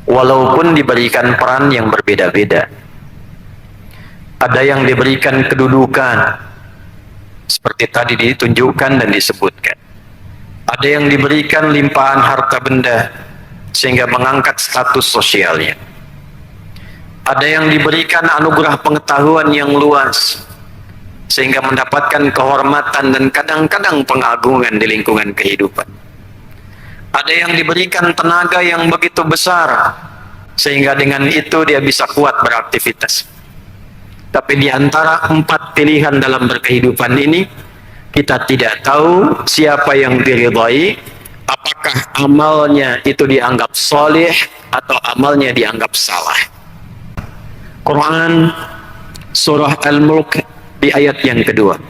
walaupun diberikan peran yang berbeda-beda. Ada yang diberikan kedudukan, seperti tadi ditunjukkan dan disebutkan. Ada yang diberikan limpahan harta benda, sehingga mengangkat status sosialnya. Ada yang diberikan anugerah pengetahuan yang luas, sehingga mendapatkan kehormatan dan kadang-kadang pengagungan di lingkungan kehidupan. Ada yang diberikan tenaga yang begitu besar, sehingga dengan itu dia bisa kuat beraktivitas. Tapi di antara 4 pilihan dalam berkehidupan ini, kita tidak tahu siapa yang diridhai, apakah amalnya itu dianggap soleh atau amalnya dianggap salah. Quran surah Al-Mulk di ayat yang kedua.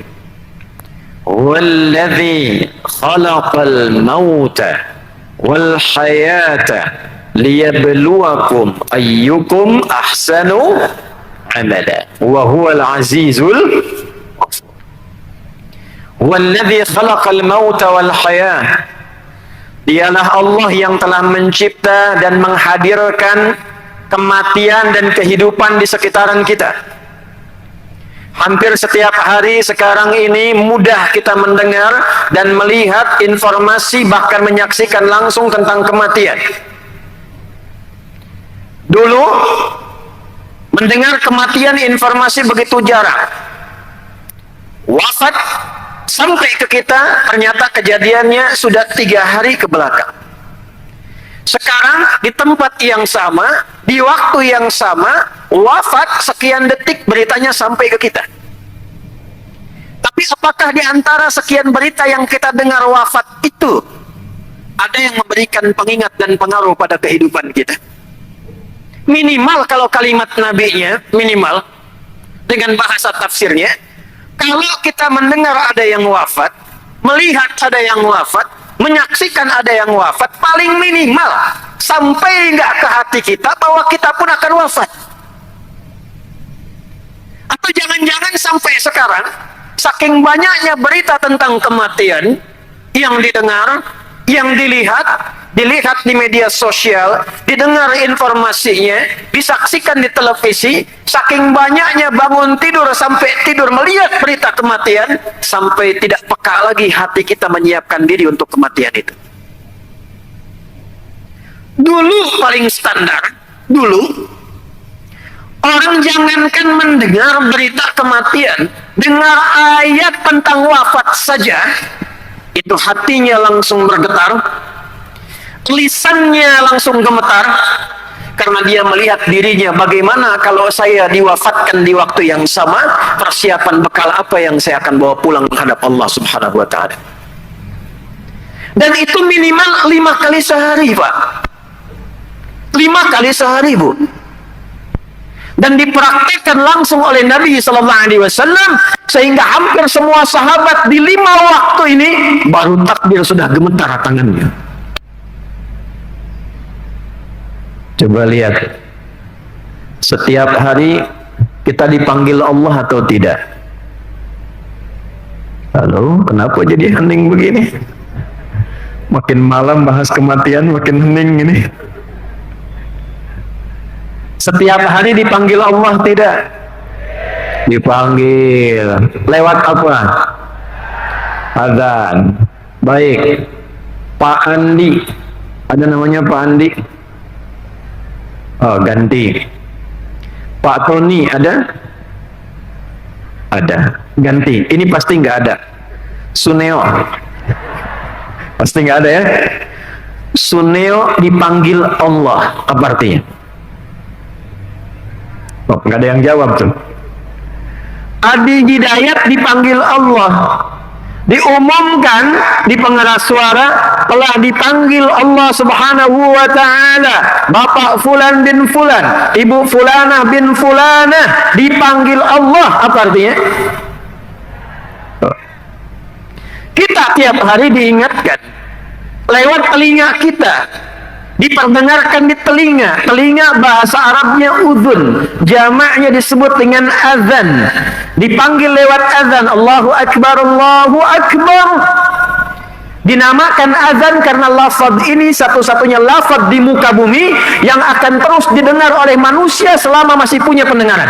Walladzi khalaqal mauta wal hayata liyabluwakum ayyukum ahsanu amala wa huwal azizul ghafur. Walladzi khalaqal mauta wal hayah, dialah Allah yang telah mencipta dan menghadirkan kematian dan kehidupan di sekitaran kita. Hampir setiap hari sekarang ini mudah kita mendengar dan melihat informasi, bahkan menyaksikan langsung tentang kematian. Dulu mendengar kematian informasi begitu jarang. Wafat sampai ke kita, ternyata kejadiannya sudah 3 hari ke belakang. Sekarang di tempat yang sama, di waktu yang sama, wafat sekian detik beritanya sampai ke kita. Tapi apakah di antara sekian berita yang kita dengar wafat itu ada yang memberikan pengingat dan pengaruh pada kehidupan kita? Minimal kalau kalimat nabinya, minimal dengan bahasa tafsirnya, kalau kita mendengar ada yang wafat, melihat ada yang wafat, menyaksikan ada yang wafat, paling minimal sampai nggak ke hati kita bahwa kita pun akan wafat. Atau jangan-jangan sampai sekarang, saking banyaknya berita tentang kematian yang didengar, yang dilihat di media sosial, didengar informasinya, disaksikan di televisi, saking banyaknya bangun tidur sampai tidur melihat berita kematian, sampai tidak peka lagi hati kita menyiapkan diri untuk kematian itu. Dulu paling standar, dulu orang jangankan mendengar berita kematian, dengar ayat tentang wafat saja, itu hatinya langsung bergetar, lisannya langsung gemetar, karena dia melihat dirinya, bagaimana kalau saya diwafatkan di waktu yang sama, persiapan bekal apa yang saya akan bawa pulang menghadap Allah Subhanahu wa ta'ala. Dan itu minimal 5 kali sehari, Pak. 5 kali sehari, Bu. Dan dipraktikkan langsung oleh Nabi SAW, sehingga hampir semua sahabat di 5 waktu ini baru takbir sudah gemetar tangannya. Coba lihat, setiap hari kita dipanggil Allah atau tidak? Halo, kenapa jadi hening begini? Makin malam bahas kematian, makin hening ini. Setiap hari dipanggil Allah tidak? Dipanggil. Lewat apa? Azan. Baik. Pak Andi. Ada namanya Pak Andi? Oh, ganti. Pak Tony ada? Ada. Ganti. Ini pasti nggak ada. Suneo. Pasti nggak ada ya? Suneo dipanggil Allah. Apa artinya? Oh, nggak ada yang jawab tuh. Adi Hidayat dipanggil Allah. Diumumkan di pengeras suara, telah dipanggil Allah Subhanahu wa ta'ala. Bapak Fulan bin Fulan, Ibu Fulanah bin Fulanah, dipanggil Allah. Apa artinya? Kita tiap hari diingatkan lewat telinga kita, diperdengarkan di telinga. Telinga bahasa Arabnya udhun, jamaknya disebut dengan azan. Dipanggil lewat azan, Allahu Akbar, Allahu Akbar. Dinamakan azan karena lafaz ini satu-satunya lafaz di muka bumi yang akan terus didengar oleh manusia selama masih punya pendengaran.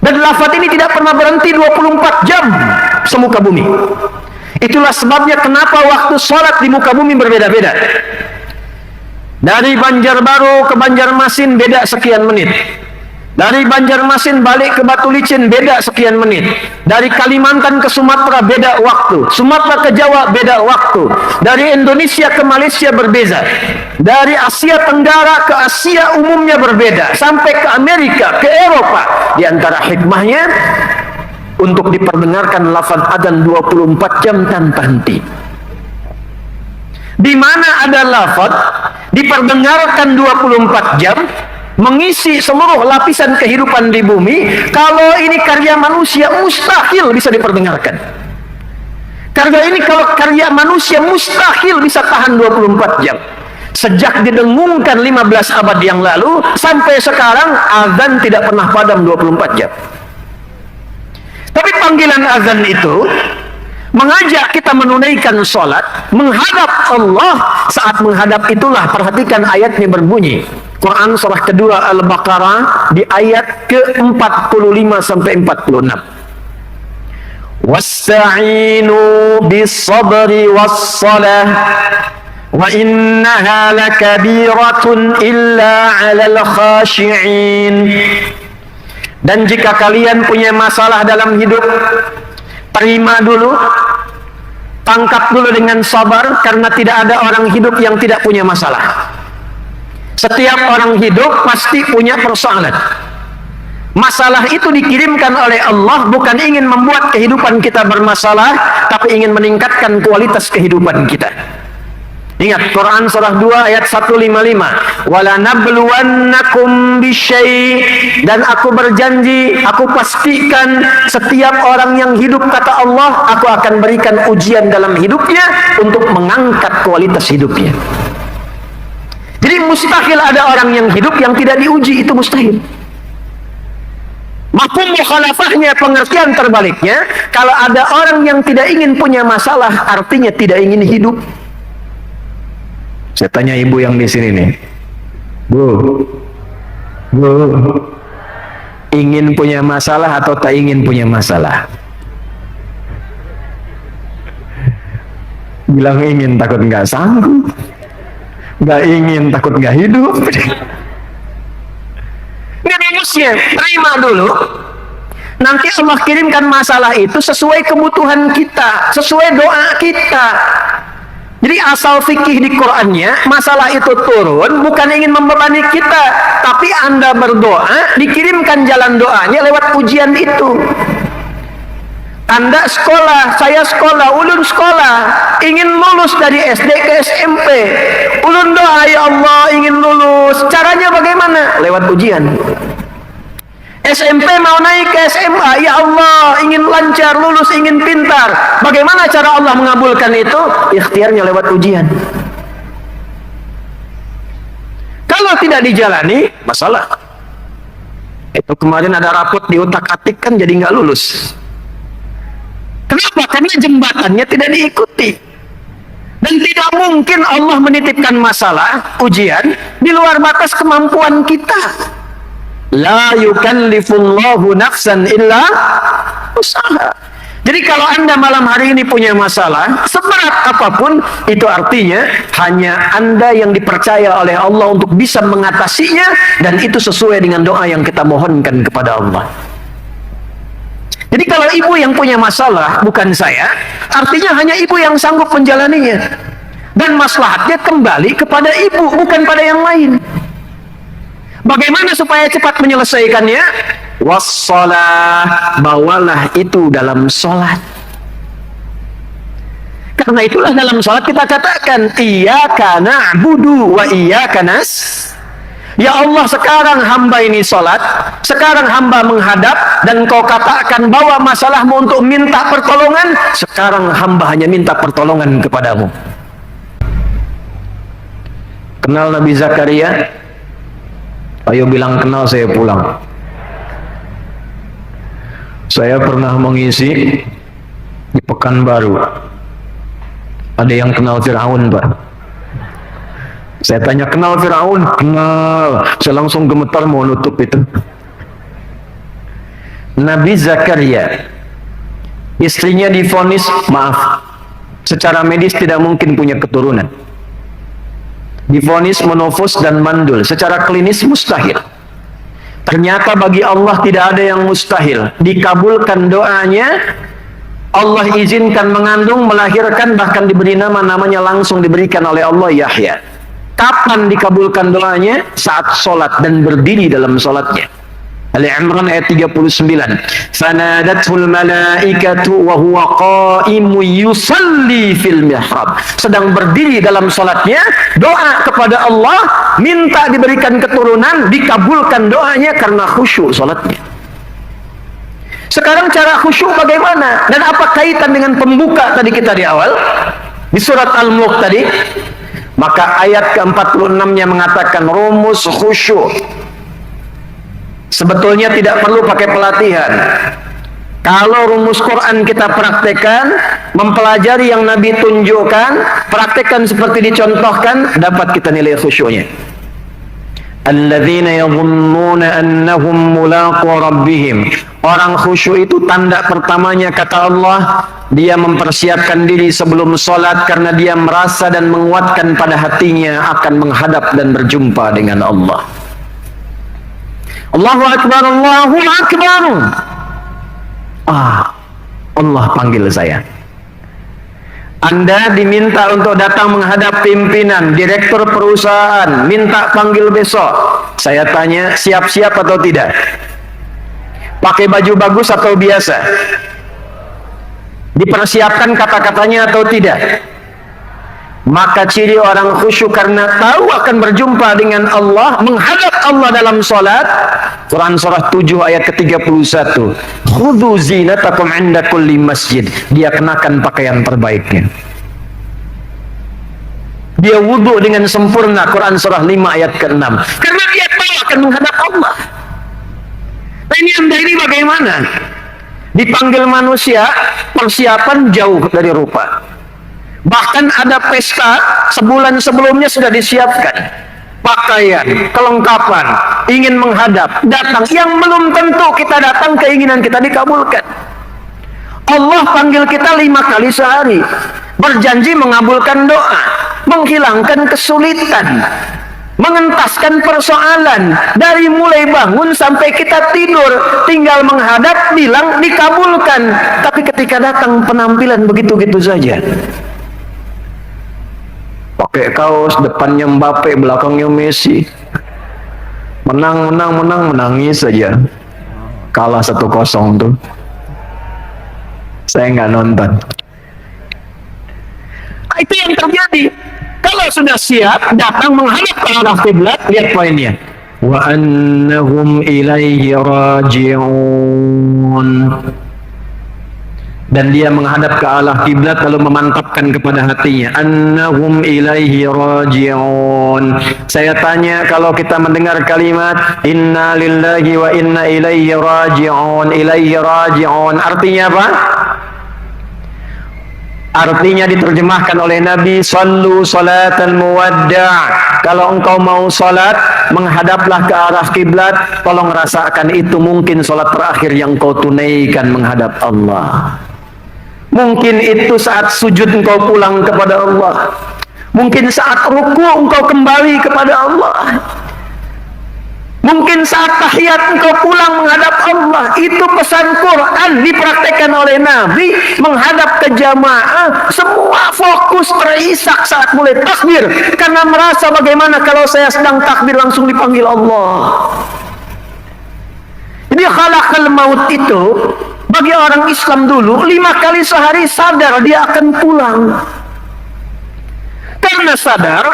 Dan lafaz ini tidak pernah berhenti 24 jam semuka bumi. Itulah sebabnya kenapa waktu sholat di muka bumi berbeda-beda. Dari Banjarbaru ke Banjarmasin beda sekian menit. Dari Banjarmasin balik ke Batu Licin beda sekian menit. Dari Kalimantan ke Sumatera beda waktu. Sumatera ke Jawa beda waktu. Dari Indonesia ke Malaysia berbeza. Dari Asia Tenggara ke Asia umumnya berbeda. Sampai ke Amerika, ke Eropa. Di antara hikmahnya untuk diperdengarkan lafaz adzan 24 jam tanpa henti. Di mana ada lafaz diperdengarkan 24 jam, mengisi seluruh lapisan kehidupan di bumi. Kalau ini karya manusia mustahil bisa diperdengarkan. Kalau karya manusia mustahil bisa tahan 24 jam. Sejak didengungkan 15 abad yang lalu sampai sekarang azan tidak pernah padam 24 jam. Tapi panggilan azan itu mengajak kita menunaikan sholat, menghadap Allah. Saat menghadap itulah, perhatikan ayatnya berbunyi. Quran surah kedua Al-Baqarah di ayat ke-45 sampai 46. Wasta'inu bis-sabri was-salah wa innaha lakabiratun illa 'alal khashi'in. Dan jika kalian punya masalah dalam hidup, terima dulu, tangkap dulu dengan sabar, karena tidak ada orang hidup yang tidak punya masalah. Setiap orang hidup pasti punya persoalan. Masalah itu dikirimkan oleh Allah bukan ingin membuat kehidupan kita bermasalah, tapi ingin meningkatkan kualitas kehidupan kita. Ingat Quran surah 2 ayat 155. Wala nabluwannakum bisyai', dan aku berjanji, aku pastikan setiap orang yang hidup, kata Allah, aku akan berikan ujian dalam hidupnya untuk mengangkat kualitas hidupnya. Jadi mustahil ada orang yang hidup yang tidak diuji, itu mustahil. Mafhum mukhalafahnya, pengertian terbaliknya, kalau ada orang yang tidak ingin punya masalah, artinya tidak ingin hidup. Saya tanya ibu yang di sini nih, Bu, ingin punya masalah atau tak ingin punya masalah? Bilang ingin, takut nggak sanggup. Nggak ingin, takut nggak hidup. Ini rumusnya, terima dulu. Nanti Allah kirimkan masalah itu sesuai kebutuhan kita, sesuai doa kita. Jadi asal fikih di Qur'annya, masalah itu turun bukan ingin membebani kita, tapi Anda berdoa, dikirimkan jalan doanya lewat ujian itu. Anda sekolah, saya sekolah, ulun sekolah, ingin lulus dari SD ke SMP. Ulun doa, ya Allah ingin lulus. Caranya bagaimana? Lewat ujian. SMP mau naik ke SMA, ya Allah ingin lancar, lulus, ingin pintar. Bagaimana cara Allah mengabulkan itu? Ikhtiarnya lewat ujian. Kalau tidak dijalani, masalah. Itu kemarin ada rapot di utak-atik kan jadi nggak lulus. Kenapa? Karena jembatannya tidak diikuti. Dan tidak mungkin Allah menitipkan masalah, ujian, di luar batas kemampuan kita. La yukallifullahu nafsan illa usaha. Jadi kalau Anda malam hari ini punya masalah, seberat apapun, itu artinya hanya Anda yang dipercaya oleh Allah untuk bisa mengatasinya, dan itu sesuai dengan doa yang kita mohonkan kepada Allah. Jadi kalau ibu yang punya masalah, bukan saya, artinya hanya ibu yang sanggup menjalaninya. Dan maslahatnya kembali kepada ibu, bukan pada yang lain. Bagaimana supaya cepat menyelesaikannya? Wassalah, bawalah itu dalam sholat. Karena itulah dalam sholat kita katakan, iyyaka na'budu wa iyyaka nas. Ya Allah, sekarang hamba ini sholat, sekarang hamba menghadap, dan kau katakan bawa masalahmu untuk minta pertolongan. Sekarang hamba hanya minta pertolongan kepadamu. Kenal Nabi Zakaria? Ayo bilang kenal, saya pulang. Saya pernah mengisi di Pekanbaru. Ada yang kenal Fir'aun, Pak? Saya tanya, kenal Fir'aun? Kenal. Saya langsung gemetar mau nutup itu. Nabi Zakaria, istrinya divonis, maaf, secara medis tidak mungkin punya keturunan. Divonis menofus dan mandul, secara klinis mustahil. Ternyata bagi Allah tidak ada yang mustahil. Dikabulkan doanya, Allah izinkan mengandung, melahirkan, bahkan diberi namanya langsung diberikan oleh Allah Yahya. Kapan dikabulkan doanya? Saat sholat dan berdiri dalam sholatnya. Ali Imran ayat 39. Fanadatul malaikatu wa huwa qa'imun yusalli fil mihrab. Sedang berdiri dalam salatnya, doa kepada Allah, minta diberikan keturunan, dikabulkan doanya karena khusyuk salatnya. Sekarang cara khusyuk bagaimana? Dan apa kaitan dengan pembuka tadi kita di awal? Di surat Al-Mulk tadi, maka ayat ke-46-nya mengatakan rumus khusyuk. Sebetulnya tidak perlu pakai pelatihan. Kalau rumus Quran kita praktekkan, mempelajari yang Nabi tunjukkan, praktekkan seperti dicontohkan, dapat kita nilai khusyuknya. Alladzina yadhunnuna annahum mulaqu rabbihim. Orang khusyuk itu tanda pertamanya kata Allah, dia mempersiapkan diri sebelum sholat karena dia merasa dan menguatkan pada hatinya akan menghadap dan berjumpa dengan Allah. Allahu Akbar, Allahu Akbar. Allah panggil saya. Anda diminta untuk datang menghadap pimpinan, direktur perusahaan, minta panggil besok. Saya tanya, siap-siap atau tidak? Pakai baju bagus atau biasa? Dipersiapkan kata-katanya atau tidak? Maka ciri orang khusyuk karena tahu akan berjumpa dengan Allah, menghadap Allah dalam salat. Quran surah 7 ayat ke-31. Khudhu zinatakum 'inda kulli masjid. Dia kenakan pakaian terbaiknya. Dia wudu dengan sempurna. Quran surah 5 ayat ke-6. Karena dia tahu akan menghadap Allah. Nah ini Anda ini bagaimana? Dipanggil manusia, persiapan jauh dari rupa. Bahkan ada pesta sebulan sebelumnya sudah disiapkan. Pakaian, kelengkapan, ingin menghadap, datang. Yang belum tentu kita datang, keinginan kita dikabulkan. Allah panggil kita 5 kali sehari. Berjanji mengabulkan doa, menghilangkan kesulitan, mengentaskan persoalan. Dari mulai bangun sampai kita tidur, tinggal menghadap, bilang dikabulkan. Tapi ketika datang penampilan begitu-gitu saja. Pakai kaos, depannya Mbappe, belakangnya Messi. Menang, menangis saja. Kalah 1-0 tuh. Saya nggak nonton. Itu yang terjadi. Kalau sudah siap, datang menghadap ke arah kiblat, lihat poinnya. Wa annahum ilaihi raji'un. Dan dia menghadap ke arah kiblat lalu memantapkan kepada hatinya, annahum ilaihi raji'un. Saya tanya, kalau kita mendengar kalimat inna lillahi wa inna ilaihi raji'un, artinya apa? Artinya diterjemahkan oleh Nabi, sallu salatan muwadda'. Kalau engkau mau salat, menghadaplah ke arah kiblat. Tolong rasakan itu mungkin salat terakhir yang kau tunaikan menghadap Allah. Mungkin itu saat sujud engkau pulang kepada Allah. Mungkin saat ruku engkau kembali kepada Allah. Mungkin saat tahiyat engkau pulang menghadap Allah. Itu pesan Quran dipraktekkan oleh Nabi. Menghadap ke jamaah, semua fokus terisak saat mulai takbir. Karena merasa bagaimana kalau saya sedang takbir langsung dipanggil Allah. Jadi khalaqal maut itu bagi orang Islam dulu 5 kali sehari sadar dia akan pulang. Karena sadar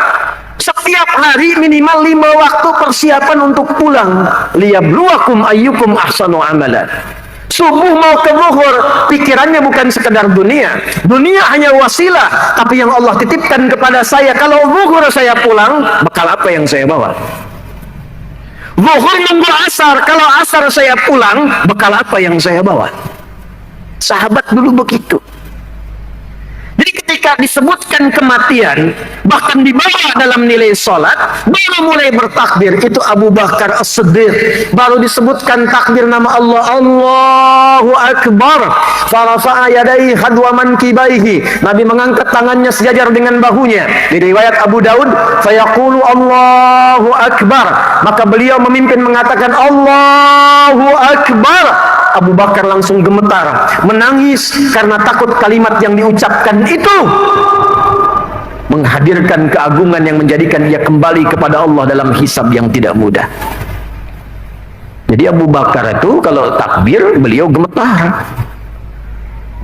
setiap hari minimal 5 waktu persiapan untuk pulang. Liyabluwakum ayyukum ahsanu amalan. Subuh mau ke zuhur, pikirannya bukan sekedar dunia. Dunia hanya wasilah, tapi yang Allah titipkan kepada saya, kalau zuhur saya pulang, bekal apa yang saya bawa? Zuhur nunggu asar, kalau asar saya pulang, bekal apa yang saya bawa? Sahabat dulu begitu. Jadi ketika ketika disebutkan kematian, bahkan dibawa dalam nilai salat, baru mulai bertakbir. Itu Abu Bakar As-Siddiq. Baru disebutkan takbir nama Allah, Allahu Akbar. Farafa'a yadaihi hadwa mankibaihi. Nabi mengangkat tangannya sejajar dengan bahunya. Di riwayat Abu Daud, fayaqulu Allahu Akbar. Maka beliau memimpin mengatakan Allahu Akbar. Abu Bakar langsung gemetar, menangis karena takut kalimat yang diucapkan itu menghadirkan keagungan yang menjadikan dia kembali kepada Allah dalam hisab yang tidak mudah. Jadi Abu Bakar itu kalau takbir beliau gemetar.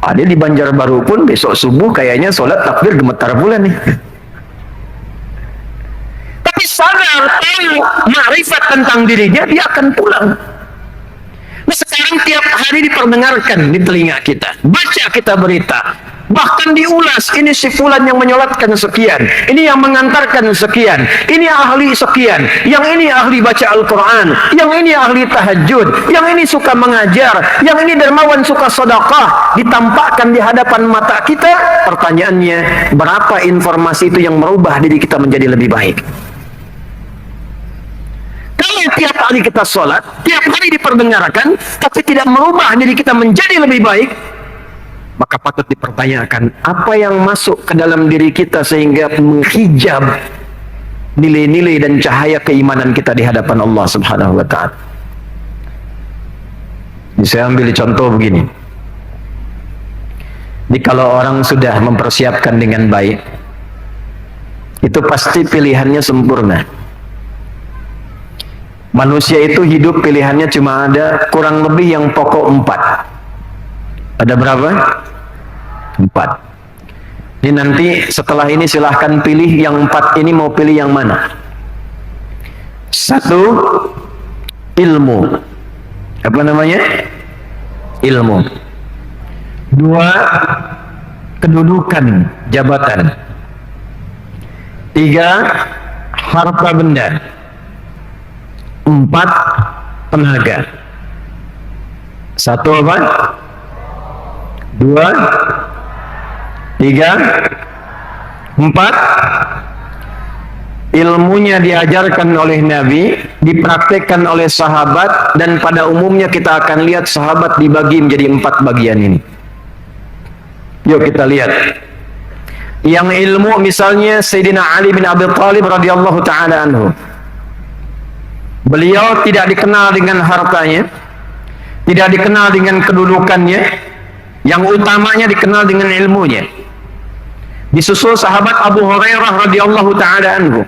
Ada di Banjarbaru pun besok subuh kayaknya sholat takbir gemetar pula nih. Tapi sadar, tahu, ma'rifat tentang dirinya, dia akan pulang. Nah, sekarang tiap hari diperdengarkan di telinga kita, baca kita berita, bahkan diulas, ini si fulan yang menyolatkan sekian, ini yang mengantarkan sekian, ini ahli sekian, yang ini ahli baca Al-Quran, yang ini ahli tahajud, yang ini suka mengajar, yang ini dermawan suka sedekah, ditampakkan di hadapan mata kita. Pertanyaannya, berapa informasi itu yang merubah diri kita menjadi lebih baik? Kalau tiap hari kita sholat, tiap hari diperdengarkan, tapi tidak merubah diri kita menjadi lebih baik, maka patut dipertanyakan apa yang masuk ke dalam diri kita sehingga menghijab nilai-nilai dan cahaya keimanan kita di hadapan Allah Subhanahu wa Ta'ala. Saya ambil contoh begini. Jadi kalau orang sudah mempersiapkan dengan baik, itu pasti pilihannya sempurna. Manusia itu hidup pilihannya cuma ada kurang lebih yang pokok 4. Ada berapa? 4. Ini nanti setelah ini silahkan pilih yang 4 ini mau pilih yang mana. 1, ilmu. Apa namanya? Ilmu. 2, kedudukan, jabatan. 3, harta benda. 4, tenaga. 1 apa? 2, 3, 4. Ilmunya diajarkan oleh Nabi, dipraktekkan oleh sahabat, dan pada umumnya kita akan lihat sahabat dibagi menjadi 4 bagian ini. Yuk kita lihat. Yang ilmu misalnya Sayyidina Ali bin Abi Thalib radhiyallahu ta'ala anhu. Beliau tidak dikenal dengan hartanya, tidak dikenal dengan kedudukannya, yang utamanya dikenal dengan ilmunya. Disusul sahabat Abu Hurairah radhiyallahu ta'ala anhu.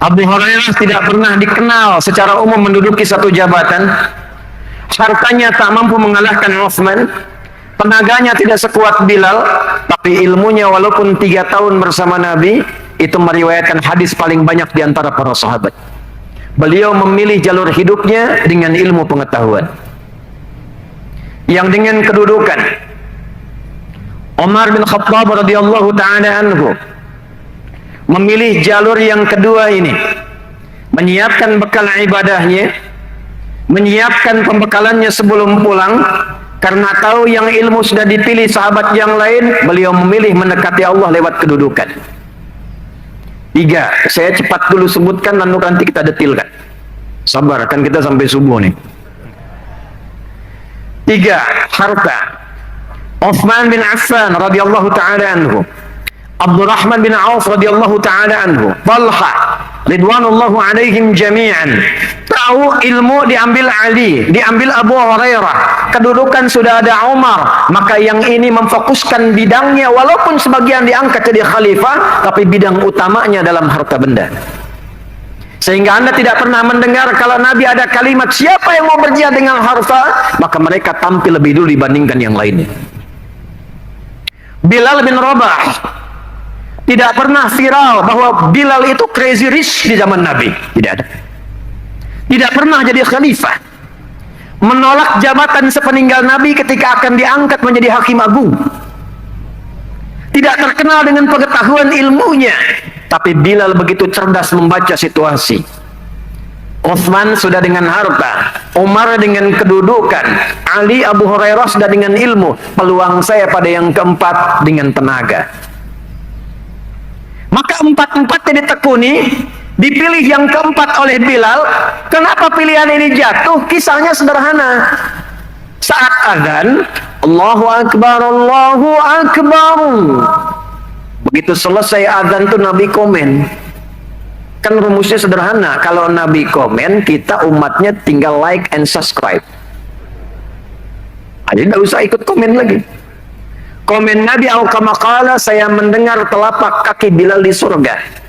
Abu Hurairah tidak pernah dikenal secara umum menduduki satu jabatan, hartanya tak mampu mengalahkan Utsman, tenaganya tidak sekuat Bilal, tapi ilmunya walaupun 3 tahun bersama Nabi, itu meriwayatkan hadis paling banyak di antara para sahabat. Beliau memilih jalur hidupnya dengan ilmu pengetahuan. Yang dengan kedudukan, Umar bin Khattab radhiyallahu ta'ala anhu memilih jalur yang kedua ini, menyiapkan bekal ibadahnya, menyiapkan pembekalannya sebelum pulang, karena tahu yang ilmu sudah dipilih sahabat yang lain, beliau memilih mendekati Allah lewat kedudukan. 3, saya cepat dulu sebutkan lalu nanti kita detilkan. Sabar, kan kita sampai subuh nih. 3, harta. Utsman bin Affan radhiyallahu ta'ala anhu, Abdurrahman bin Auf radhiyallahu ta'ala anhu, Talha ridwanullahu alaihim jami'an. Tahu ilmu diambil Ali, diambil Abu Hurairah, kedudukan sudah ada Umar, maka yang ini memfokuskan bidangnya, walaupun sebagian diangkat jadi khalifah, tapi bidang utamanya dalam harta benda. Sehingga Anda tidak pernah mendengar kalau Nabi ada kalimat siapa yang mau berjihad dengan harta, maka mereka tampil lebih dulu dibandingkan yang lainnya. Bilal bin Rabah, tidak pernah viral bahwa Bilal itu crazy rich di zaman Nabi, tidak ada. Tidak pernah jadi khalifah, menolak jabatan sepeninggal Nabi ketika akan diangkat menjadi hakim agung. Tidak terkenal dengan pengetahuan ilmunya, tapi Bilal begitu cerdas membaca situasi. Utsman sudah dengan harta, Umar dengan kedudukan, Ali, Abu Hurairah sudah dengan ilmu. Peluang saya pada yang keempat dengan tenaga. Maka empat-empatnya ditekuni, dipilih yang keempat oleh Bilal. Kenapa pilihan ini jatuh? Kisahnya sederhana. Saat azan, Allahu Akbar, Allahu Akbar. Begitu selesai azan tuh Nabi komen. Kan rumusnya sederhana. Kalau Nabi komen, kita umatnya tinggal like and subscribe. Jadi tidak usah ikut komen lagi. Komen Nabi al-Kamakala, saya mendengar telapak kaki Bilal di surga.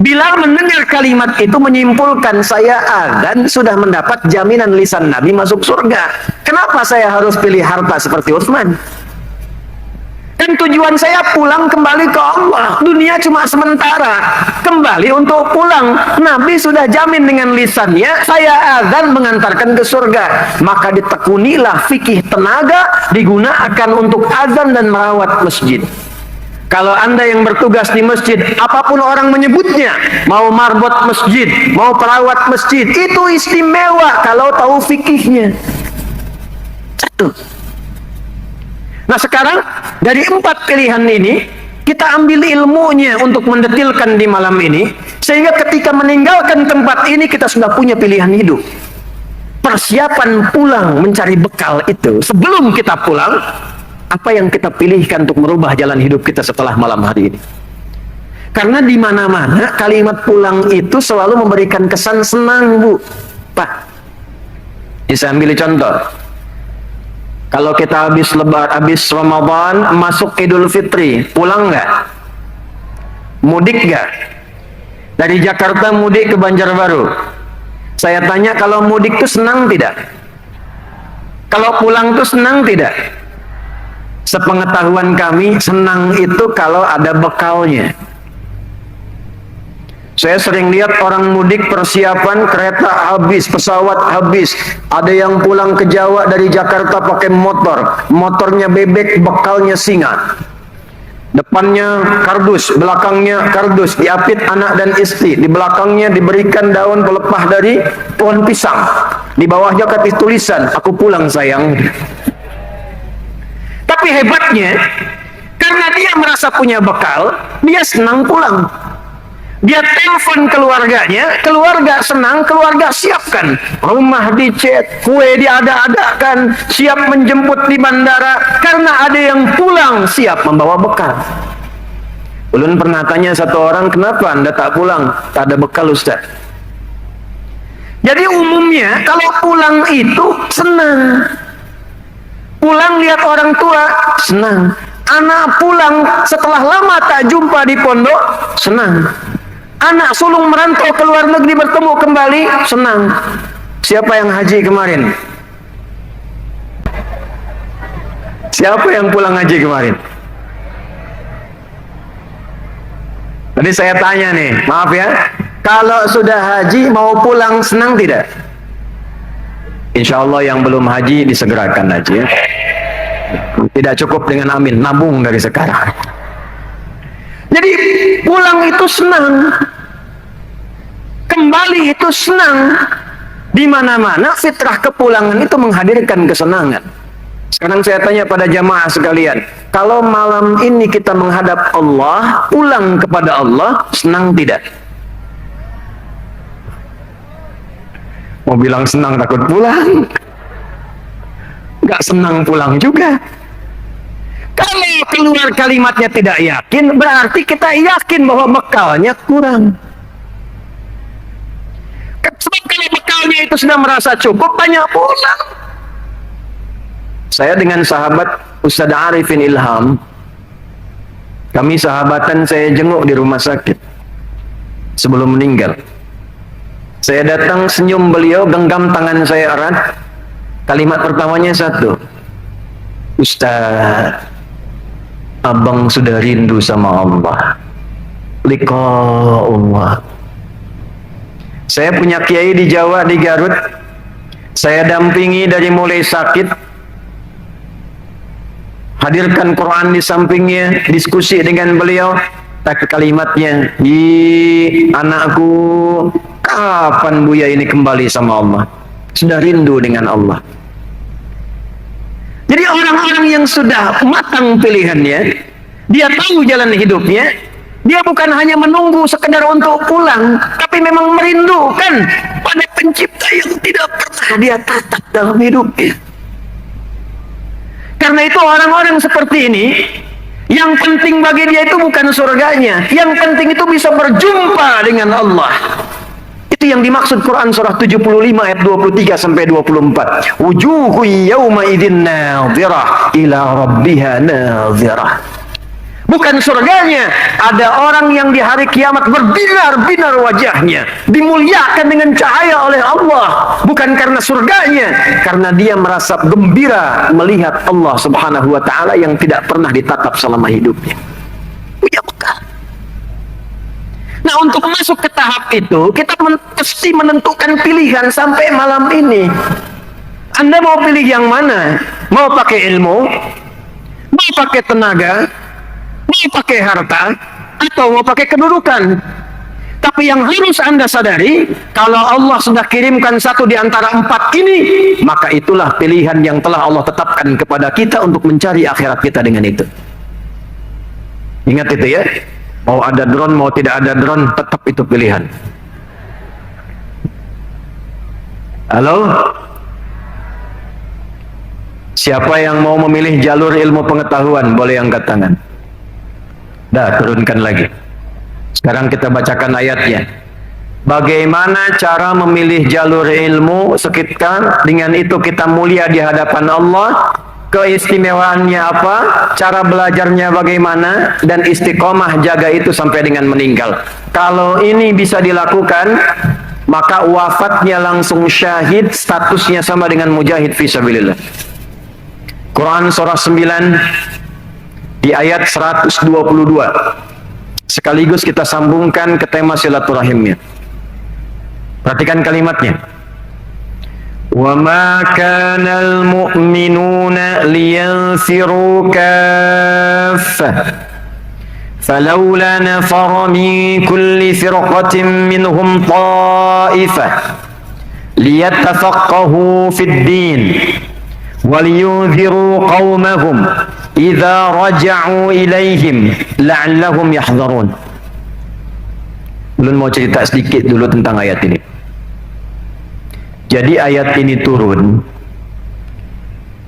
Bilal mendengar kalimat itu menyimpulkan, saya azan sudah mendapat jaminan lisan Nabi masuk surga. Kenapa saya harus pilih harta seperti Utsman? Kan tujuan saya pulang kembali ke Allah. Dunia cuma sementara. Kembali untuk pulang. Nabi sudah jamin dengan lisannya, saya azan mengantarkan ke surga. Maka ditekunilah fikih tenaga digunakan untuk azan dan merawat masjid. Kalau Anda yang bertugas di masjid, apapun orang menyebutnya, mau marbot masjid, mau perawat masjid, itu istimewa kalau tahu fikihnya. Satu. Nah sekarang dari 4 pilihan ini kita ambil ilmunya untuk mendetilkan di malam ini, sehingga ketika meninggalkan tempat ini kita sudah punya pilihan hidup. Persiapan pulang mencari bekal itu, sebelum kita pulang, apa yang kita pilihkan untuk merubah jalan hidup kita setelah malam hari ini. Karena di mana-mana kalimat pulang itu selalu memberikan kesan senang, Bu. Pak, bisa ambil contoh. Kalau kita habis Ramadan, masuk Idul Fitri, pulang nggak? Mudik nggak? Dari Jakarta mudik ke Banjarbaru. Saya tanya, kalau mudik itu senang tidak? Kalau pulang itu senang tidak? Sepengetahuan kami, senang itu kalau ada bekalnya. Saya sering lihat orang mudik persiapan kereta habis, pesawat habis. Ada yang pulang ke Jawa dari Jakarta pakai motor. Motornya bebek, bekalnya singa. Depannya kardus, belakangnya kardus. Diapit anak dan istri. Di belakangnya diberikan daun pelepah dari pohon pisang. Di bawahnya kata tulisan, aku pulang sayang. Tapi hebatnya, karena dia merasa punya bekal, dia senang pulang. Dia telepon keluarganya, keluarga senang, keluarga siapkan. Rumah dicat, kue diada-adakan, siap menjemput di bandara. Karena ada yang pulang, siap membawa bekal. Ulun pernah tanya satu orang, kenapa Anda tak pulang? Tak ada bekal, Ustaz. Jadi umumnya, kalau pulang itu senang. Pulang lihat orang tua, senang. Anak pulang setelah lama tak jumpa di pondok, senang. Anak sulung merantau ke luar negeri bertemu kembali, senang. Siapa yang haji kemarin? Siapa yang pulang haji kemarin? Tadi saya tanya nih, maaf ya, kalau sudah haji mau pulang senang tidak? Insya Allah yang belum haji disegerakan haji ya. Tidak cukup dengan amin, nabung dari sekarang. Jadi pulang itu senang, kembali itu senang. Di mana-mana fitrah kepulangan itu menghadirkan kesenangan. Sekarang saya tanya pada jamaah sekalian, kalau malam ini kita menghadap Allah, pulang kepada Allah, senang tidak? Mau bilang senang takut pulang, nggak senang pulang juga. Kalau keluar kalimatnya tidak yakin, berarti kita yakin bahwa bekalnya kurang. Sebab kalau bekalnya itu sudah merasa cukup, banyak pulang. Saya dengan sahabat Ustaz Arifin Ilham, kami sahabatan, saya jenguk di rumah sakit sebelum meninggal. Saya datang, senyum beliau, genggam tangan saya erat. Kalimat pertamanya satu, Ustaz, abang sudah rindu sama Allah. Liqa Allah. Saya punya kiai di Jawa, di Garut. Saya dampingi dari mulai sakit. Hadirkan Quran di sampingnya, diskusi dengan beliau. Tapi kalimatnya, anakku, kapan Buya ini kembali sama Allah? Sudah rindu dengan Allah. Jadi orang-orang yang sudah matang pilihannya, dia tahu jalan hidupnya, Dia bukan hanya menunggu sekedar untuk pulang, tapi memang merindukan pada pencipta yang tidak pernah dia tatap dalam hidupnya. Karena itu orang-orang seperti ini, yang penting bagi dia itu bukan surganya, yang penting itu bisa berjumpa dengan Allah. Itu yang dimaksud Quran surah 75 ayat 23 sampai 24. Wujuhu yawma idzin nadhirah ila rabbiha nadhirah. Bukan surganya, ada orang yang di hari kiamat berbinar-binar wajahnya, dimuliakan dengan cahaya oleh Allah, bukan karena surganya, karena dia merasa gembira melihat Allah Subhanahu wa taala yang tidak pernah ditatap selama hidupnya. Punya bekal. Nah, untuk masuk ke tahap itu, kita mesti menentukan pilihan sampai malam ini. Anda mau pilih yang mana? Mau pakai ilmu? Mau pakai tenaga? Mau pakai harta? Atau mau pakai kedudukan? Tapi yang harus Anda sadari, kalau Allah sudah kirimkan satu di antara empat ini, maka itulah pilihan yang telah Allah tetapkan kepada kita untuk mencari akhirat kita dengan itu. Ingat itu ya. Mau ada drone, mau tidak ada drone, tetap itu pilihan. Halo? Siapa yang mau memilih jalur ilmu pengetahuan, boleh angkat tangan. Dah, turunkan lagi. Sekarang kita bacakan ayatnya. Bagaimana cara memilih jalur ilmu sekitar, dengan itu kita mulia di hadapan Allah. Keistimewaannya apa, cara belajarnya bagaimana, dan istiqomah jaga itu sampai dengan meninggal. Kalau ini bisa dilakukan, maka wafatnya langsung syahid, statusnya sama dengan mujahid fisabilillah. Quran surah 9 di ayat 122. Sekaligus kita sambungkan ke tema silaturahimnya. Perhatikan kalimatnya. وَمَا كَانَ الْمُؤْمِنُونَ لِيَنْفِرُوا كَافَّةً فَلَوْلَا نَفَرَ مِنْ كُلِّ فِرْقَةٍ مِّنْهُمْ طَائِفَةٌ لِيَتَّفَقَّهُوا فِي الدِّينِ وَلِيُنْذِرُوا قَوْمَهُمْ إِذَا رَجَعُوا إِلَيْهِمْ لَعَلَّهُمْ يَحْذَرُونَ. Belum mau cerita sedikit dulu tentang ayat ini. Jadi ayat ini turun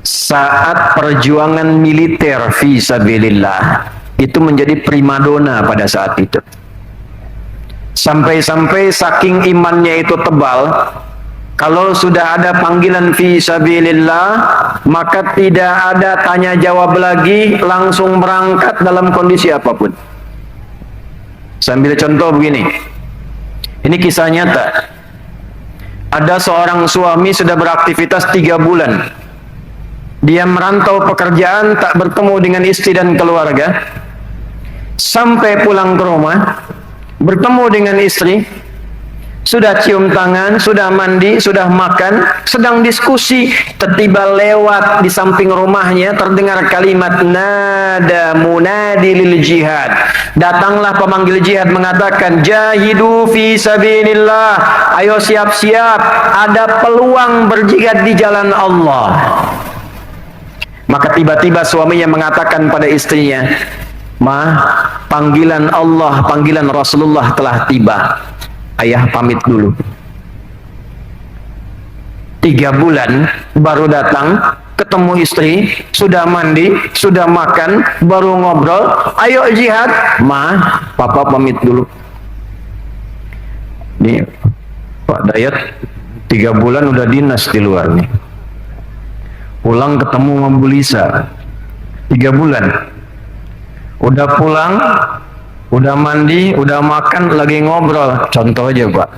saat perjuangan militer fi sabilillah itu menjadi primadona pada saat itu. Sampai-sampai saking imannya itu tebal, kalau sudah ada panggilan fi sabilillah, maka tidak ada tanya jawab lagi, langsung berangkat dalam kondisi apapun. Sambil contoh begini. Ini kisah nyata. Ada seorang suami sudah beraktivitas 3 bulan. Dia merantau pekerjaan, tak bertemu dengan istri dan keluarga. Sampai pulang ke rumah, bertemu dengan istri, sudah cium tangan, sudah mandi, sudah makan, sedang diskusi, tiba-tiba lewat di samping rumahnya terdengar kalimat nada munadi lil jihad. Datanglah pemanggil jihad mengatakan, jahidu fi sabilillah, ayo siap-siap, ada peluang berjihad di jalan Allah. Maka tiba-tiba suaminya mengatakan pada istrinya, panggilan Allah, panggilan Rasulullah telah tiba. Ayah pamit dulu. 3 bulan baru datang, ketemu istri, sudah mandi, sudah makan, baru ngobrol, ayo jihad. Papa pamit dulu. Nih, Pak Dayat 3 bulan udah dinas di luar nih. Pulang ketemu sama Bu Lisa 3 bulan. Udah pulang, udah mandi, udah makan, lagi ngobrol. Contoh aja Pak,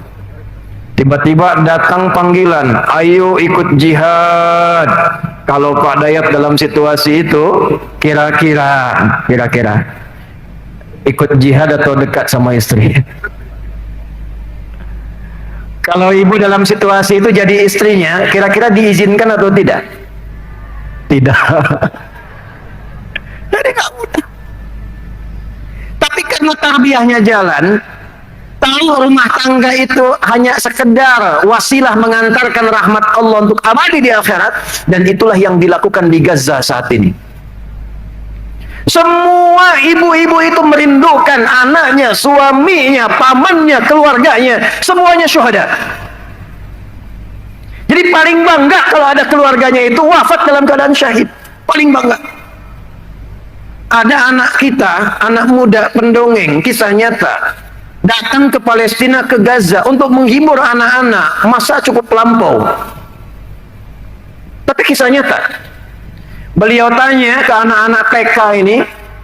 tiba-tiba datang panggilan, ayo ikut jihad. Kalau Pak Dayat dalam situasi itu, kira-kira ikut jihad atau dekat sama istri? Kalau ibu dalam situasi itu jadi istrinya, kira-kira diizinkan atau tidak? Tidak. Jadi nggak mudah. Tapi karena tarbiyahnya jalan, tahu rumah tangga itu hanya sekedar wasilah mengantarkan rahmat Allah untuk abadi di akhirat, dan itulah yang dilakukan di Gaza saat ini. Semua ibu-ibu itu merindukan anaknya, suaminya, pamannya, keluarganya, semuanya syuhada. Jadi paling bangga kalau ada keluarganya itu wafat dalam keadaan syahid. Paling bangga. Ada anak kita, anak muda pendongeng, kisah nyata, datang ke Palestina, ke Gaza untuk menghibur anak-anak, masa cukup lampau. Tapi kisah nyata. Beliau tanya ke anak-anak TK ini,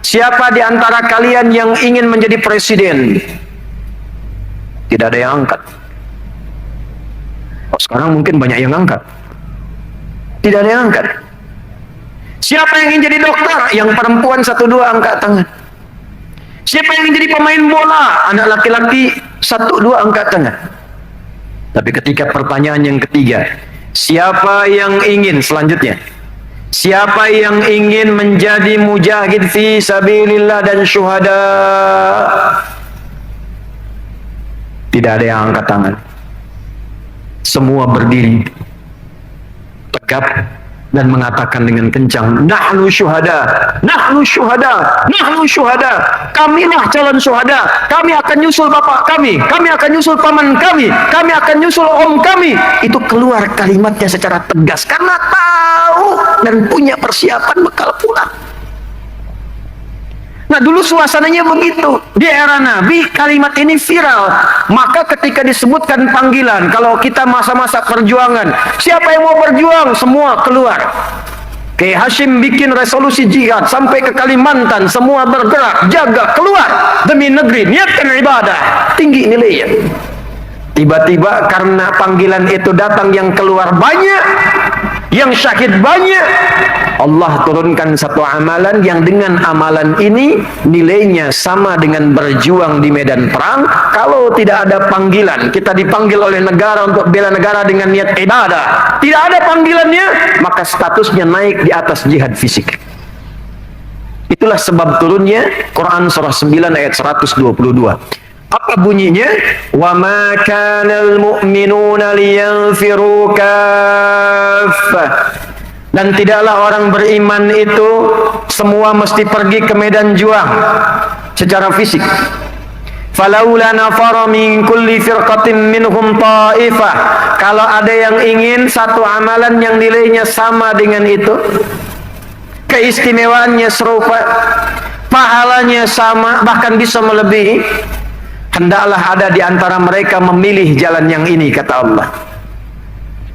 siapa di antara kalian yang ingin menjadi presiden? Tidak ada yang angkat. Oh, sekarang mungkin banyak yang angkat. Tidak ada yang angkat. Siapa yang ingin jadi dokter? Yang perempuan 1-2 angkat tangan. Siapa yang ingin jadi pemain bola? Anak laki-laki 1-2 angkat tangan. Tapi ketika pertanyaan yang ketiga, siapa yang ingin selanjutnya? Siapa yang ingin menjadi mujahid fi sabilillah dan syuhada? Tidak ada yang angkat tangan. Semua berdiri tegap dan mengatakan dengan kencang, nahnu syuhada, nahnu syuhada, nahnu syuhada. Kamilah calon syuhada. Kami akan nyusul bapak kami akan nyusul paman kami akan nyusul om kami. Itu keluar kalimatnya secara tegas karena tahu dan punya persiapan bekal pulang. Nah, dulu suasananya begitu. Di era Nabi, kalimat ini viral. Maka ketika disebutkan panggilan, kalau kita masa-masa perjuangan, siapa yang mau berjuang? Semua keluar. Kiai Hashim bikin resolusi jihad sampai ke Kalimantan, semua bergerak, jaga, keluar demi negeri, niatkan ibadah. Tinggi nilainya. Tiba-tiba karena panggilan itu datang yang keluar banyak, yang syahid banyak, Allah turunkan satu amalan yang dengan amalan ini nilainya sama dengan berjuang di medan perang. Kalau tidak ada panggilan, kita dipanggil oleh negara untuk bela negara dengan niat ibadah, tidak ada panggilannya, maka statusnya naik di atas jihad fisik. Itulah sebab turunnya Quran surah 9 ayat 122. Apa bunyinya? Wa ma kanal mu'minuna liyanfiru kaffah. Dan tidaklah orang beriman itu semua mesti pergi ke medan juang secara fisik. Falaula nafara min kulli firqatin minhum ta'ifah. Kalau ada yang ingin satu amalan yang nilainya sama dengan itu, keistimewaannya serupa, pahalanya sama, bahkan bisa melebihi, hendaklah ada di antara mereka memilih jalan yang ini, kata Allah.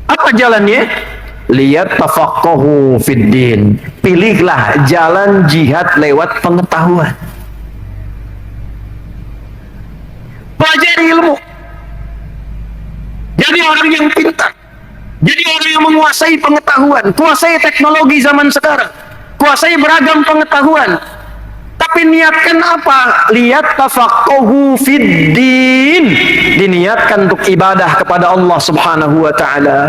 Apa jalannya? Lihat tafaqahu fid din. Pilihlah jalan jihad lewat pengetahuan. Pelajari ilmu. Jadi orang yang pintar. Jadi orang yang menguasai pengetahuan, kuasai teknologi zaman sekarang, kuasai beragam pengetahuan. Tapi niatkan apa? Lihat tafaqahu fid din. Diniatkan untuk ibadah kepada Allah Subhanahu wa taala.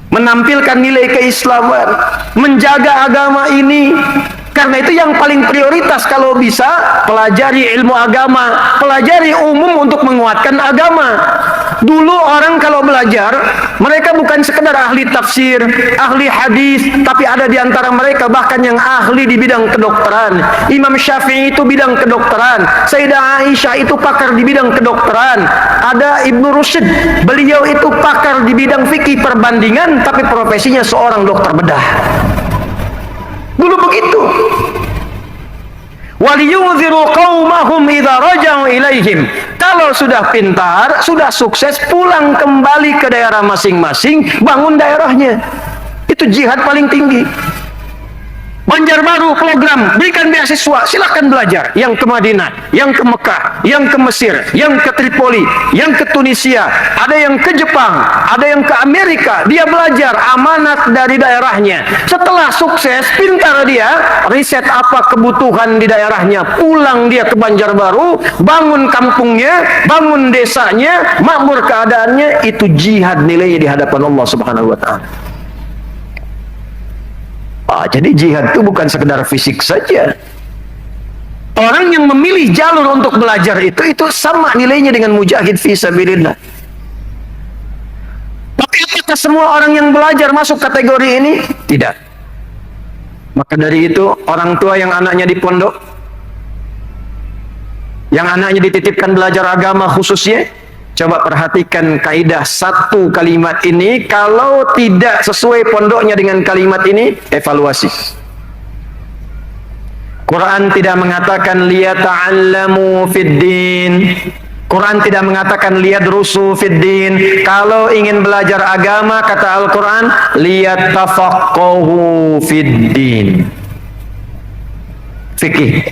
Menampilkan nilai keislaman, menjaga agama ini. Karena itu yang paling prioritas kalau bisa, pelajari ilmu agama, pelajari umum untuk menguatkan agama. Dulu orang kalau belajar, mereka bukan sekedar ahli tafsir, ahli hadis, tapi ada di antara mereka bahkan yang ahli di bidang kedokteran. Imam Syafi'i itu bidang kedokteran, Sayyidah Aisyah itu pakar di bidang kedokteran, ada Ibnu Rusyd, beliau itu pakar di bidang fikih perbandingan, tapi profesinya seorang dokter bedah. Dulu begitu. Waliyunziru qaumahum idza raja'u ilaihim. Kalau sudah pintar, sudah sukses, pulang kembali ke daerah masing-masing, bangun daerahnya. Itu jihad paling tinggi. Banjarbaru program, berikan beasiswa, silakan belajar. Yang ke Madinah, yang ke Mekah, yang ke Mesir, yang ke Tripoli, yang ke Tunisia, ada yang ke Jepang, ada yang ke Amerika. Dia belajar amanat dari daerahnya. Setelah sukses, pintar dia, riset apa kebutuhan di daerahnya, pulang dia ke Banjarbaru, bangun kampungnya, bangun desanya, makmur keadaannya. Itu jihad nilainya di hadapan Allah Subhanahu wa taala. Jadi jihad itu bukan sekedar fisik saja. Orang yang memilih jalur untuk belajar itu sama nilainya dengan mujahid fi sabilillah. Tapi apakah semua orang yang belajar masuk kategori ini? Tidak. Maka dari itu orang tua yang anaknya di pondok, yang anaknya dititipkan belajar agama khususnya, coba perhatikan kaidah satu kalimat ini. Kalau tidak sesuai pondoknya dengan kalimat ini, evaluasi. Quran tidak mengatakan liyata'allamu fid-din. Quran tidak mengatakan liyadrusu fid-din. Kalau ingin belajar agama, kata Al-Quran, liyatafaqahu fid-din. Fikih.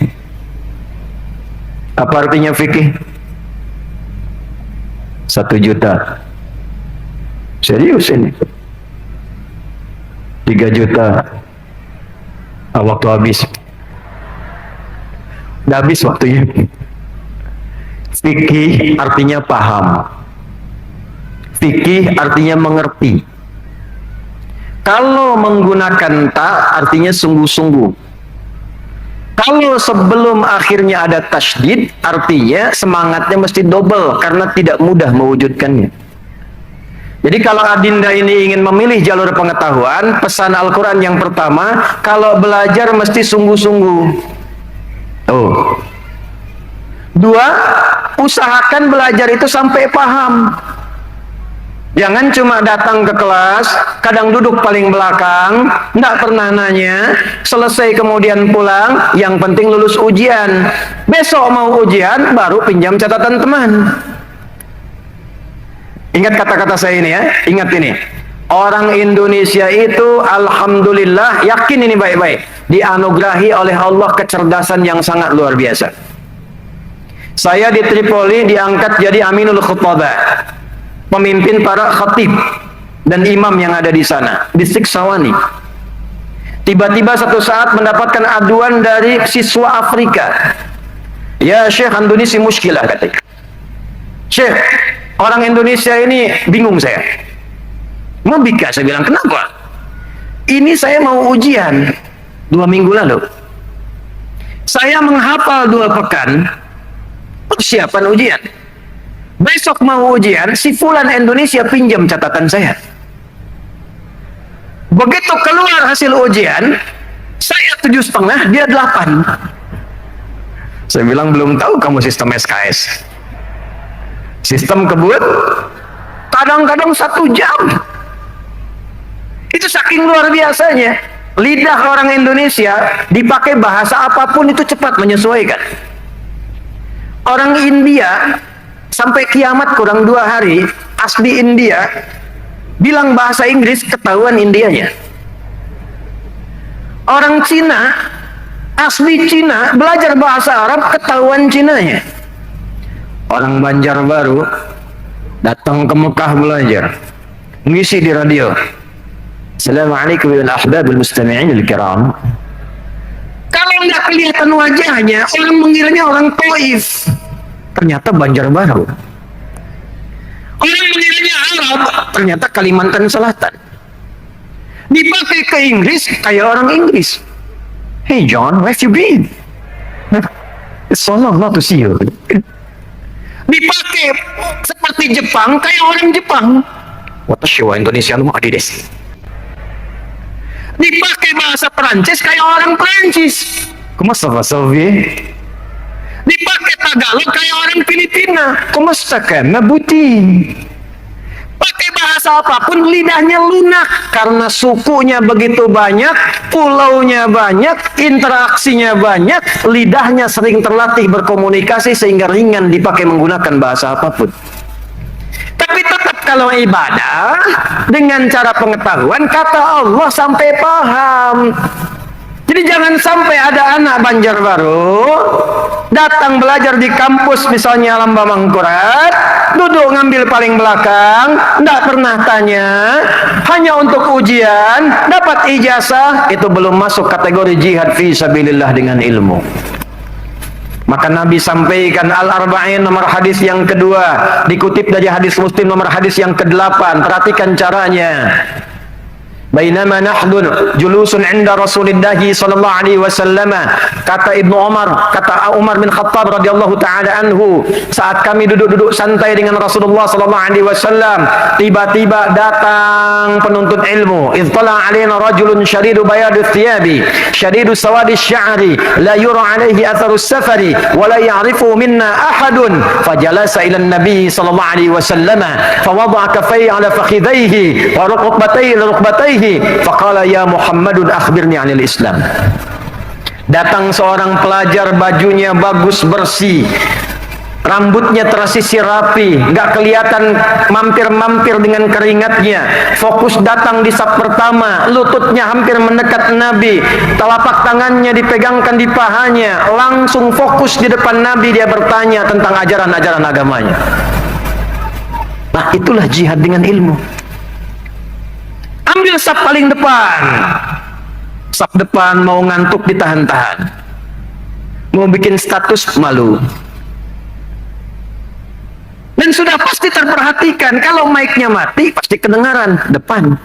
Apa artinya fikih? 1 juta. Serius ini. 3 juta. Waktu habis. Udah habis waktunya. Fikih artinya paham. Fikih artinya mengerti. Kalau menggunakan ta artinya sungguh-sungguh. Kalau sebelum akhirnya ada tasydid, artinya semangatnya mesti double karena tidak mudah mewujudkannya. Jadi kalau adinda ini ingin memilih jalur pengetahuan, pesan Al-Quran yang pertama, kalau belajar mesti sungguh-sungguh. Oh. 2, usahakan belajar itu sampai paham. Jangan cuma datang ke kelas, kadang duduk paling belakang, tidak pernah nanya, selesai kemudian pulang, yang penting lulus ujian. Besok mau ujian, baru pinjam catatan teman. Ingat kata-kata saya ini ya, ingat ini. Orang Indonesia itu alhamdulillah, yakin ini baik-baik, dianugerahi oleh Allah kecerdasan yang sangat luar biasa. Saya di Tripoli diangkat jadi Aminul Khutbah, pemimpin para khatib dan imam yang ada di sana, di Siksawani. Tiba-tiba satu saat mendapatkan aduan dari siswa Afrika. Ya Syekh, Indonesia muskilah katanya. Syekh, orang Indonesia ini bingung saya. Membika, saya bilang, kenapa? Ini saya mau ujian 2 minggu lalu. Saya menghafal 2 pekan persiapan ujian. Besok mau ujian, si fulan Indonesia pinjam catatan saya. Begitu keluar hasil ujian, saya 7,5, dia 8. Saya bilang, belum tahu kamu sistem SKS. Sistem kebut, kadang-kadang 1 jam. Itu saking luar biasanya. Lidah orang Indonesia dipakai bahasa apapun itu cepat menyesuaikan. Orang India sampai kiamat kurang 2 hari, asli India bilang bahasa Inggris ketahuan Indianya. Orang Cina, asli Cina belajar bahasa Arab ketahuan Cinanya. Orang Banjarbaru datang ke Mekah belajar, ngisi di radio. Assalamualaikum warahmatullahi wabarakatuh mustami'in al-kiram. Kalau nggak kelihatan wajahnya, orang mengiranya orang Taif. Ternyata Banjarbaru. Orang mengiranya Arab, ternyata Kalimantan Selatan. Dipakai ke Inggris, kayak orang Inggris. Hey John, where have you been? It's so long not to see you. Dipakai seperti Jepang, kayak orang Jepang. Watashi wa Indonesia no adi desu. Dipakai bahasa Perancis kayak orang Perancis. Comment ça va, Sophie? Dipakai Tagalog kayak orang Filipina. Comment ça va, Buti? Pakai bahasa apapun lidahnya lunak karena sukunya begitu banyak, pulaunya banyak, interaksinya banyak, lidahnya sering terlatih berkomunikasi sehingga ringan dipakai menggunakan bahasa apapun. Tapi tetap kalau ibadah dengan cara pengetahuan, kata Allah sampai paham. Jadi jangan sampai ada anak Banjarbaru datang belajar di kampus misalnya Lamba Mangkurat, duduk ngambil paling belakang, tidak pernah tanya, hanya untuk ujian, dapat ijazah, itu belum masuk kategori jihad fi sabilillah dengan ilmu. Maka Nabi sampaikan Al-Arba'in nomor hadis yang kedua, dikutip dari hadis Muslim nomor hadis yang ke-8. Perhatikan caranya. Bainama nahnu julusun 'inda Rasulillah sallallahu alaihi wasallam, kata Ibnu Umar, kata Umar bin Khattab radhiyallahu taala anhu, saat kami duduk-duduk santai dengan Rasulullah sallallahu alaihi wasallam, tiba-tiba datang penuntut ilmu. Ittala alaina rajulun syadidu bayadi thiyabi syadidu sawadi sya'ri la yura alaihi atharus safari wa la ya'rifu minna ahadun, fajalasa ila an-nabi sallallahu alaihi wasallam fawada'a kaffayhi ala fakhidhayhi wa rukbatayhi ila rukbatayhi faqala ya Muhammadun akhbirni 'anil Islam. Datang seorang pelajar, bajunya bagus bersih, rambutnya tersisir rapi, gak kelihatan mampir-mampir dengan keringatnya. Fokus datang di saf pertama, lututnya hampir mendekat Nabi, telapak tangannya dipegangkan di pahanya, langsung fokus di depan Nabi, dia bertanya tentang ajaran-ajaran agamanya. Nah, itulah jihad dengan ilmu. Ambil saf paling depan. Saf depan mau ngantuk ditahan-tahan. Mau bikin status malu. Dan sudah pasti terperhatikan, kalau mic-nya mati pasti kedengaran depan.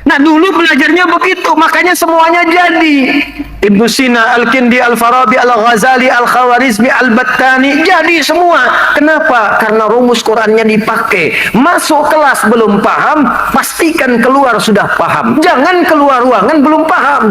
Nah, dulu belajarnya begitu, makanya semuanya jadi. Ibnu Sina, Al-Kindi, Al-Farabi, Al-Ghazali, Al-Khawarizmi, Al-Battani, jadi semua. Kenapa? Karena rumus Qurannya dipakai. Masuk kelas belum paham, pastikan keluar sudah paham. Jangan keluar ruangan belum paham.